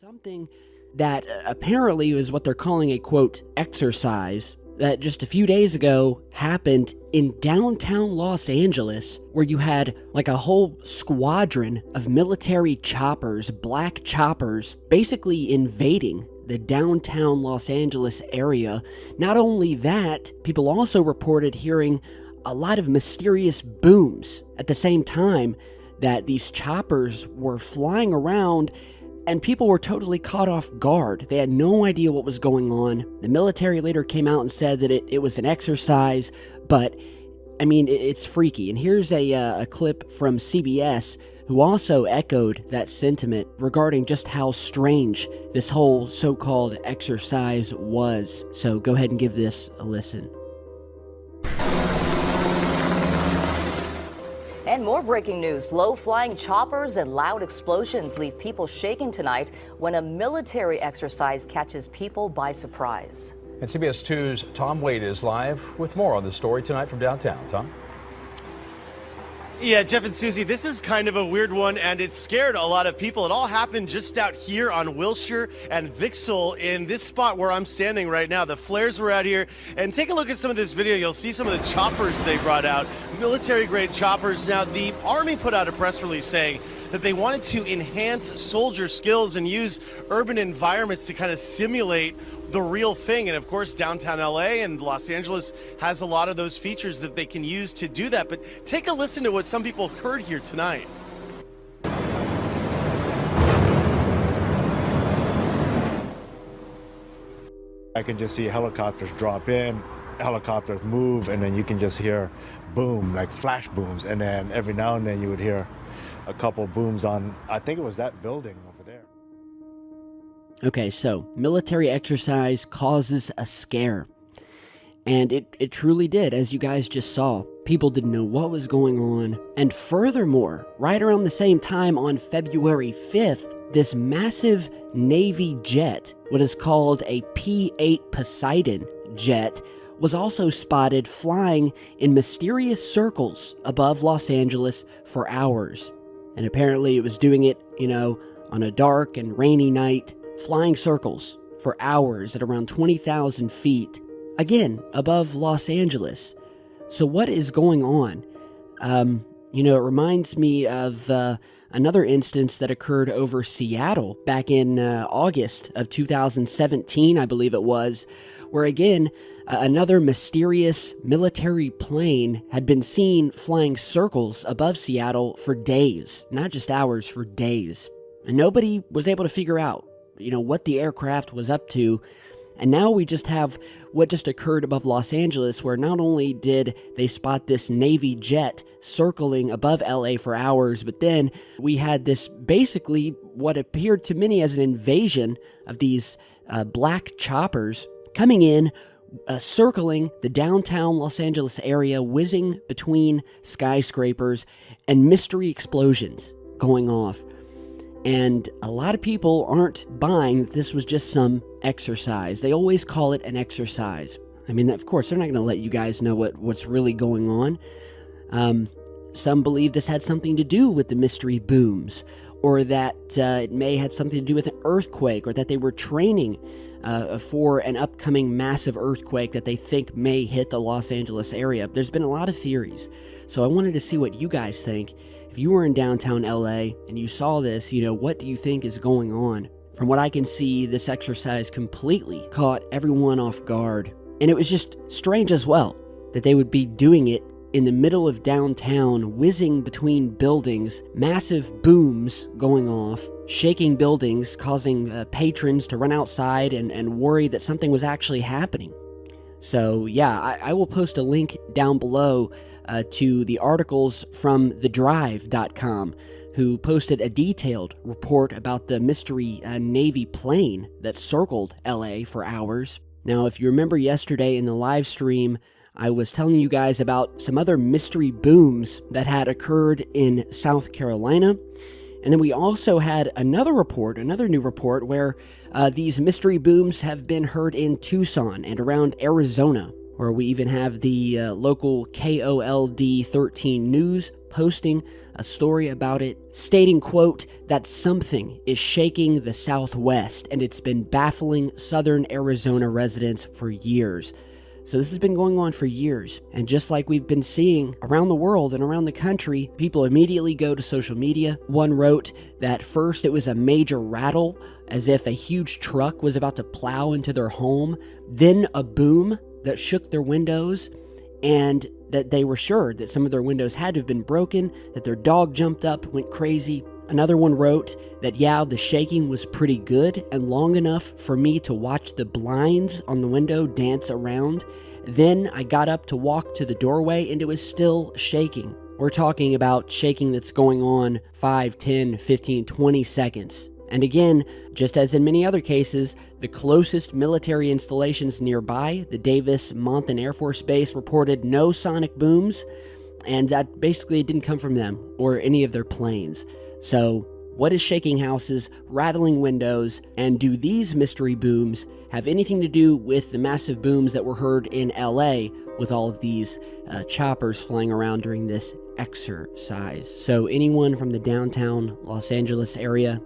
Something that apparently is what they're calling a, quote, exercise that just a few days ago happened in downtown Los Angeles, where you had like a whole squadron of military choppers, black choppers, basically invading the downtown Los Angeles area. Not only that, people also reported hearing a lot of mysterious booms at the same time that these choppers were flying around, and people were totally caught off guard. They had no idea what was going on. The military later came out and said that it was an exercise, but I mean, it's freaky. And here's a clip from CBS who also echoed that sentiment regarding just how strange this whole so-called exercise was. So go ahead and give this a listen. And more breaking news. Low-flying choppers and loud explosions leave people shaking tonight when a military exercise catches people by surprise. And CBS 2's Tom Wade is live with more on the story tonight from downtown. Tom? Yeah, Jeff and Susie, this is kind of a weird one, and it scared a lot of people. It all happened just out here on Wilshire and Vixel in this spot where I'm standing right now. The flares were out here, and take a look at some of this video. You'll see some of the choppers they brought out, military-grade choppers. Now, the Army put out a press release saying that they wanted to enhance soldier skills and use urban environments to kind of simulate the real thing. And of course, downtown LA and Los Angeles has a lot of those features that they can use to do that. But take a listen to what some people heard here tonight. I can just see helicopters drop in, helicopters move, and then you can just hear boom, like flash booms. And then every now and then you would hear a couple booms on, I think it was that building over there. Okay, so military exercise causes a scare. And it truly did, as you guys just saw. People didn't know what was going on. And furthermore, right around the same time on February 5th, this massive Navy jet, what is called a P-8 Poseidon jet, was also spotted flying in mysterious circles above Los Angeles for hours. And apparently it was doing it, on a dark and rainy night, flying circles for hours at around 20,000 feet, again, above Los Angeles. So what is going on? It reminds me of another instance that occurred over Seattle back in August of 2017, I believe it was, where again, another mysterious military plane had been seen flying circles above Seattle for days, not just hours, for days. And nobody was able to figure out, what the aircraft was up to. And now we just have what just occurred above Los Angeles, where not only did they spot this Navy jet circling above LA for hours, but then we had this basically what appeared to many as an invasion of these black choppers coming in, circling the downtown Los Angeles area, whizzing between skyscrapers, and mystery explosions going off. And a lot of people aren't buying that this was just some exercise. They always call it an exercise. I mean, of course, they're not going to let you guys know what's really going on. Some believe this had something to do with the mystery booms, or that it may have something to do with an earthquake, or that they were training for an upcoming massive earthquake that they think may hit the Los Angeles area. There's been a lot of theories. So I wanted to see what you guys think. If you were in downtown LA and you saw this, what do you think is going on? From what I can see, this exercise completely caught everyone off guard. And it was just strange as well that they would be doing it in the middle of downtown, whizzing between buildings, massive booms going off, shaking buildings, causing patrons to run outside and worry that something was actually happening. So yeah, I will post a link down below to the articles from thedrive.com, who posted a detailed report about the mystery Navy plane that circled LA for hours. Now, if you remember yesterday in the live stream, I was telling you guys about some other mystery booms that had occurred in South Carolina. And then we also had another new report, where these mystery booms have been heard in Tucson and around Arizona, where we even have the local KOLD 13 News posting a story about it stating, quote, that something is shaking the Southwest and it's been baffling southern Arizona residents for years. So this has been going on for years, and just like we've been seeing around the world and around the country, people immediately go to social media. One wrote that first it was a major rattle, as if a huge truck was about to plow into their home, then a boom that shook their windows, and that they were sure that some of their windows had to have been broken, that their dog jumped up, went crazy. Another one wrote that, yeah, the shaking was pretty good and long enough for me to watch the blinds on the window dance around. Then I got up to walk to the doorway and it was still shaking. We're talking about shaking that's going on 5, 10, 15, 20 seconds. And again, just as in many other cases, the closest military installations nearby, the Davis-Monthan Air Force Base, reported no sonic booms, and that basically didn't come from them or any of their planes. So, what is shaking houses, rattling windows, and do these mystery booms have anything to do with the massive booms that were heard in LA with all of these choppers flying around during this exercise? So anyone from the downtown Los Angeles area,